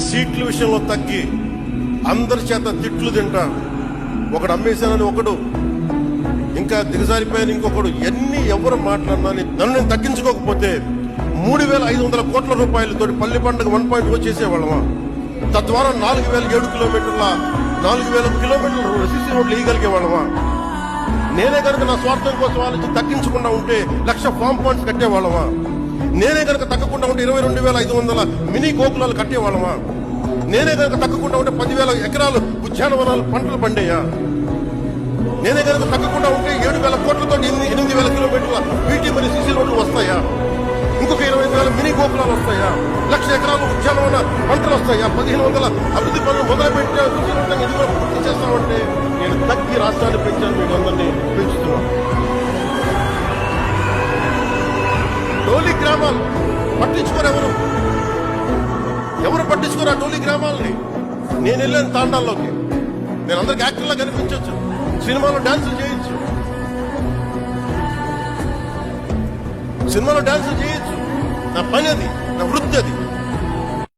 సీట్ల విషయంలో తగ్గి అందరి చేత తిట్లు తింటా, ఒకడు అమ్మేశానని ఒకడు, ఇంకా దిగజారిపోయాను ఇంకొకడు, ఎన్ని ఎవరు మాట్లాడినా నన్ను నేను తగ్గించుకోకపోతే 3,500 కోట్ల రూపాయలతో పల్లి పండుగ 1.0 చేసేవాళ్ళమా? తద్వారా 4,007 కిలోమీటర్ల 4,000 కిలోమీటర్ల సిసి రోడ్లు వేయగలిగేవాళ్ళమా? నేనే కనుక నా స్వార్థం కోసం ఆలోచించి తగ్గించకుండా ఉంటే 1,00,000 ఫామ్ పాయింట్స్ కట్టేవాళ్ళమా? నేనే కనుక తగ్గకుండా ఉంటే 22,500 మినీ గోకులాలు కట్టేవాళ్ళమా? నేనే కనుక తగ్గకుండా ఉంటే 10,000 ఎకరాలు ఉద్యానవనాలు పంటలు పండేయా? నేనే కనుక తగ్గకుండా ఉంటే 7,000 కోట్లతో 8,000 కిలోమీటర్ల బీటీ మరియు సిసి రోడ్లు వస్తాయా? ఇంకొక 25,000 మినీ గోకులాలు వస్తాయా? 1,00,000 ఎకరాలు ఉద్యానవన పంటలు వస్తాయా? 1,500 అభివృద్ధి పనులు మొదలుపెట్టే ఇది కూడా పూర్తి చేస్తామంటే నేను తగ్గి రాష్ట్రాన్ని పెంచాను, మీకు అందరినీ పెంచుతున్నాను. టోలీ గ్రామాలు పట్టించుకోరు, ఎవరు పట్టించుకోరు ఆ టోలీ గ్రామాలని. నేను వెళ్ళాను తాండాల్లోకి, నేను అందరికి యాక్టర్లా కనిపించవచ్చు, సినిమాలో డాన్సులు చేయొచ్చు, నా పని అది, నా వృత్తి అది.